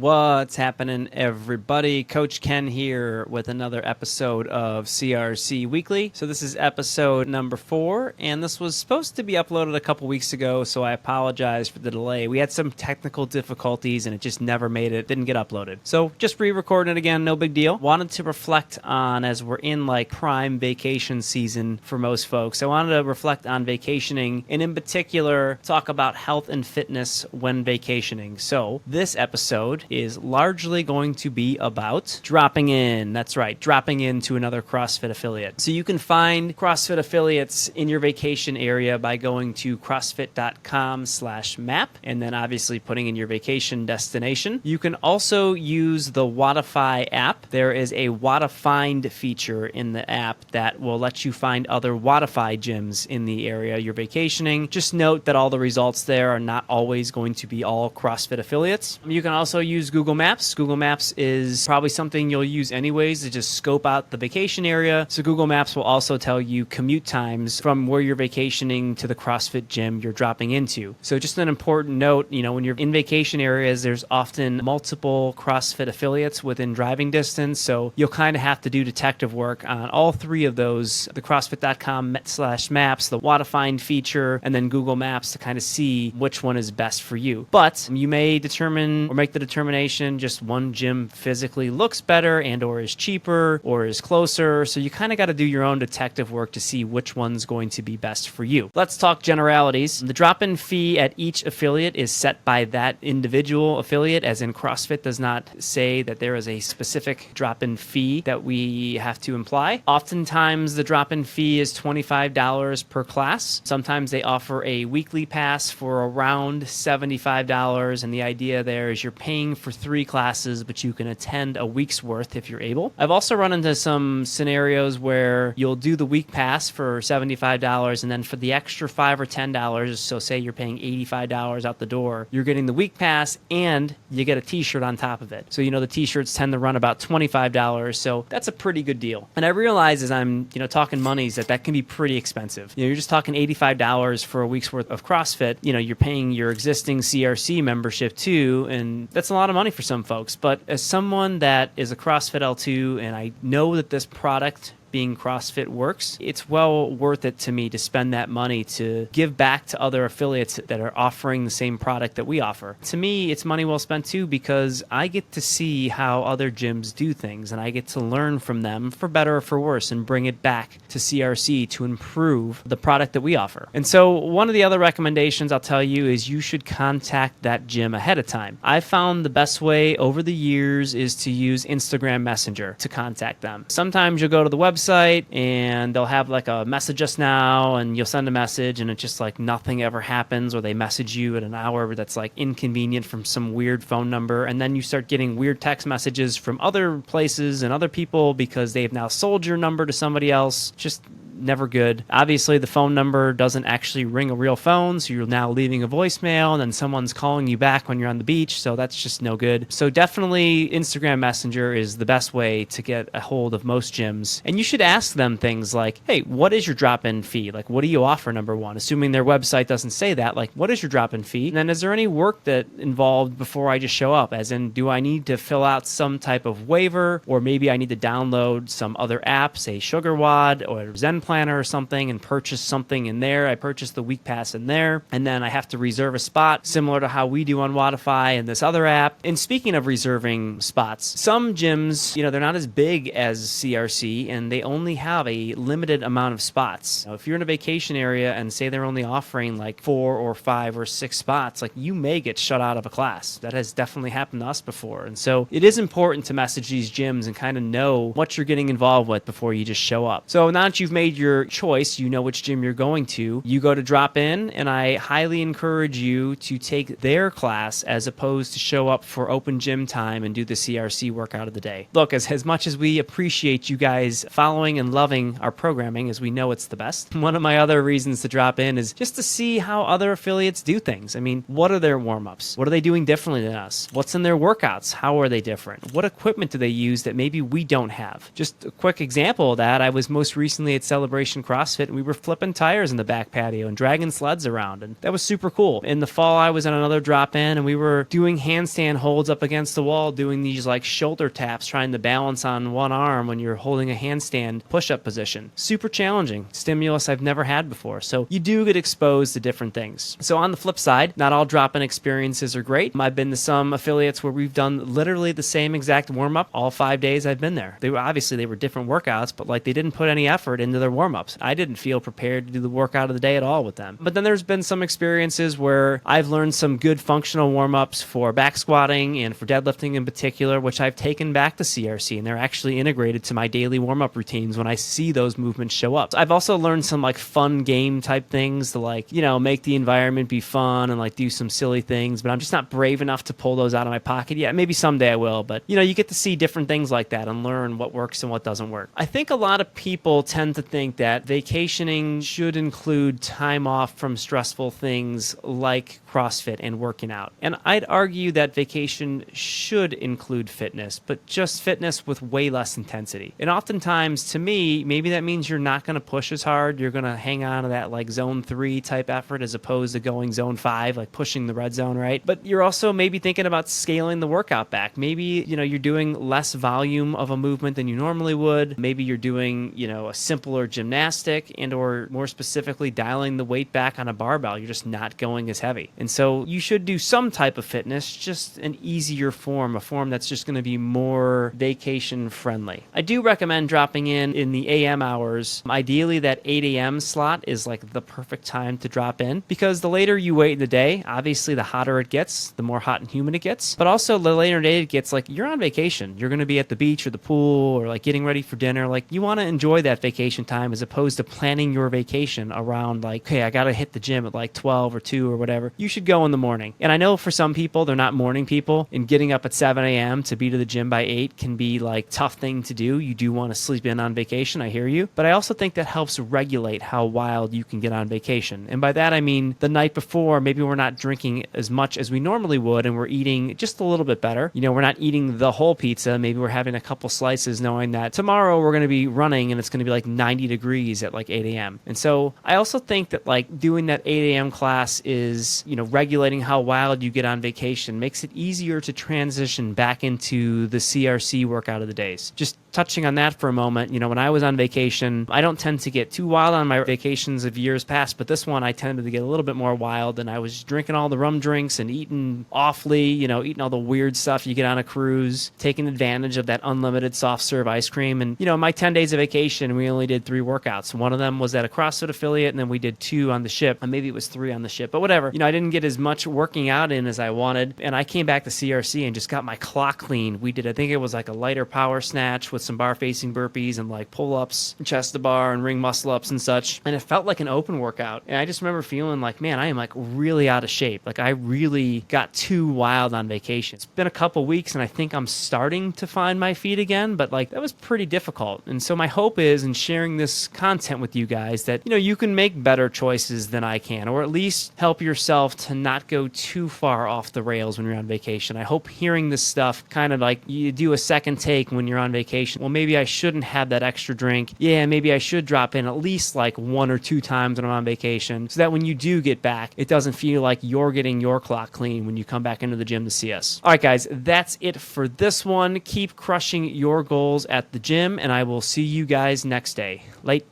What's happening, everybody? Coach Ken here with another episode of CRC Weekly. So this is episode number 4, and this was supposed to be uploaded a couple weeks ago, so I apologize for the delay. We had some technical difficulties, and it just never made it, didn't get uploaded. So just re-recording it again, no big deal. Wanted to reflect on, as we're in like prime vacation season for most folks, I wanted to reflect on vacationing, and in particular, talk about health and fitness when vacationing. So this episode is largely going to be about dropping in. That's right, dropping into another CrossFit affiliate. So you can find CrossFit affiliates in your vacation area by going to crossfit.com/map and then obviously putting in your vacation destination. You can also use the Wodify app. There is a Wada Find feature in the app that will let you find other Wodify gyms in the area you're vacationing. Just note that all the results there are not always going to be all CrossFit affiliates. You can also use Google Maps. Google Maps is probably something you'll use anyways to just scope out the vacation area. So Google Maps will also tell you commute times from where you're vacationing to the CrossFit gym you're dropping into. So just an important note, when you're in vacation areas, there's often multiple CrossFit affiliates within driving distance. So you'll kind of have to do detective work on all three of those, the crossfit.com/maps, the Wada Find feature, and then Google Maps to kind of see which one is best for you. But you may determine or make the determination just one gym physically looks better and or is cheaper or is closer. So you kind of got to do your own detective work to see which one's going to be best for you. Let's talk generalities. The drop-in fee at each affiliate is set by that individual affiliate, as in CrossFit does not say that there is a specific drop-in fee that we have to imply. Oftentimes the drop-in fee is $25 per class. Sometimes they offer a weekly pass for around $75, and the idea there is you're paying for 3 classes, but you can attend a week's worth if you're able. I've also run into some scenarios where you'll do the week pass for $75, and then for the extra $5 or $10, so say you're paying $85 out the door, you're getting the week pass and you get a t-shirt on top of it. So the t-shirts tend to run about $25, so that's a pretty good deal. And I realize as I'm talking monies that can be pretty expensive. You're just talking $85 for a week's worth of CrossFit. You're paying your existing CRC membership too, and that's a lot of money for some folks. But as someone that is a CrossFit L2 and I know that this product being CrossFit works, it's well worth it to me to spend that money to give back to other affiliates that are offering the same product that we offer. To me, it's money well spent too, because I get to see how other gyms do things and I get to learn from them for better or for worse and bring it back to CRC to improve the product that we offer. And so one of the other recommendations I'll tell you is you should contact that gym ahead of time. I found the best way over the years is to use Instagram Messenger to contact them. Sometimes you'll go to the website and they'll have like a message us now, and you'll send a message and it's just like nothing ever happens, or they message you at an hour that's like inconvenient from some weird phone number, and then you start getting weird text messages from other places and other people because they've now sold your number to somebody else. Just never good. Obviously, the phone number doesn't actually ring a real phone, so you're now leaving a voicemail, and then someone's calling you back when you're on the beach, so that's just no good. So definitely Instagram Messenger is the best way to get a hold of most gyms. And you should ask them things like, hey, what is your drop-in fee? Like, what do you offer, number one? Assuming their website doesn't say that, like, what is your drop-in fee? And then is there any work that involved before I just show up? As in, do I need to fill out some type of waiver, or maybe I need to download some other app, say SugarWOD or Zen Planner or something, and purchase something in there. I purchased the week pass in there, and then I have to reserve a spot similar to how we do on Wodify and this other app. And speaking of reserving spots, some gyms, they're not as big as CRC, and they only have a limited amount of spots. Now, if you're in a vacation area and say they're only offering like 4 or 5 or 6 spots, like you may get shut out of a class. That has definitely happened to us before. And so it is important to message these gyms and kind of know what you're getting involved with before you just show up. So now that you've made your choice, you know which gym you're going to, you go to drop in, and I highly encourage you to take their class as opposed to show up for open gym time and do the CRC workout of the day. Look, as much as we appreciate you guys following and loving our programming, as we know it's the best, one of my other reasons to drop in is just to see how other affiliates do things. I mean, what are their warm-ups? What are they doing differently than us? What's in their workouts? How are they different? What equipment do they use that maybe we don't have? Just a quick example of that, I was most recently at Celebration Celebration CrossFit, and we were flipping tires in the back patio and dragging sleds around, and that was super cool. In the fall, I was in another drop-in, and we were doing handstand holds up against the wall, doing these like shoulder taps, trying to balance on one arm when you're holding a handstand push-up position. Super challenging. Stimulus I've never had before. So you do get exposed to different things. So on the flip side, not all drop-in experiences are great. I've been to some affiliates where we've done literally the same exact warm-up all 5 days I've been there. They were different workouts, but like they didn't put any effort into their warm-ups. I didn't feel prepared to do the workout of the day at all with them. But then there's been some experiences where I've learned some good functional warm-ups for back squatting and for deadlifting in particular, which I've taken back to CRC, and they're actually integrated to my daily warm-up routines when I see those movements show up. So I've also learned some like fun game type things to like, make the environment be fun and like do some silly things, but I'm just not brave enough to pull those out of my pocket yet. Maybe someday I will, but you get to see different things like that and learn what works and what doesn't work. I think a lot of people tend to think that vacationing should include time off from stressful things like CrossFit and working out. And I'd argue that vacation should include fitness, but just fitness with way less intensity. And oftentimes, to me, maybe that means you're not going to push as hard. You're going to hang on to that like zone 3 type effort as opposed to going zone 5, like pushing the red zone, right? But you're also maybe thinking about scaling the workout back. Maybe, you're doing less volume of a movement than you normally would. Maybe you're doing, a simpler gymnastic and or more specifically dialing the weight back on a barbell. You're just not going as heavy. And so you should do some type of fitness, just an easier form, a form that's just going to be more vacation friendly. I do recommend dropping in the AM hours. Ideally, that 8 a.m. slot is like the perfect time to drop in because the later you wait in the day, obviously the hotter it gets, the more hot and humid it gets. But also the later in the day it gets, like you're on vacation. You're going to be at the beach or the pool or like getting ready for dinner. Like you want to enjoy that vacation time as opposed to planning your vacation around like, okay, I got to hit the gym at like 12 or 2 or whatever. You should go in the morning. And I know for some people, they're not morning people, and getting up at 7 a.m. to be to the gym by 8 can be like tough thing to do. You do want to sleep in on vacation. I hear you. But I also think that helps regulate how wild you can get on vacation. And by that, I mean the night before, maybe we're not drinking as much as we normally would, and we're eating just a little bit better. We're not eating the whole pizza. Maybe we're having a couple slices knowing that tomorrow we're going to be running and it's going to be like 90 degrees at like 8 a.m. And so I also think that like doing that 8 a.m. class is, regulating how wild you get on vacation makes it easier to transition back into the CRC workout of the days. Just touching on that for a moment, when I was on vacation, I don't tend to get too wild on my vacations of years past, but this one I tended to get a little bit more wild, and I was drinking all the rum drinks and eating awfully, eating all the weird stuff you get on a cruise, taking advantage of that unlimited soft serve ice cream. And, my 10 days of vacation, we only did 3 workouts. One of them was at a CrossFit affiliate, and then we did 2 on the ship. And maybe it was 3 on the ship, but whatever. I didn't get as much working out in as I wanted, and I came back to CRC and just got my clock clean. We did, I think it was like a lighter power snatch with some bar facing burpees and like pull-ups, chest to bar and ring muscle ups and such. And it felt like an open workout. And I just remember feeling like, man, I am like really out of shape. Like I really got too wild on vacation. It's been a couple weeks and I think I'm starting to find my feet again, but like that was pretty difficult. And so my hope is in sharing this content with you guys that, you can make better choices than I can, or at least help yourself to not go too far off the rails when you're on vacation. I hope hearing this stuff kind of like you do a second take when you're on vacation. Well, maybe I shouldn't have that extra drink. Yeah, maybe I should drop in at least like 1 or 2 times when I'm on vacation so that when you do get back, it doesn't feel like you're getting your clock clean when you come back into the gym to see us. All right, guys, that's it for this one. Keep crushing your goals at the gym, and I will see you guys next day. Late.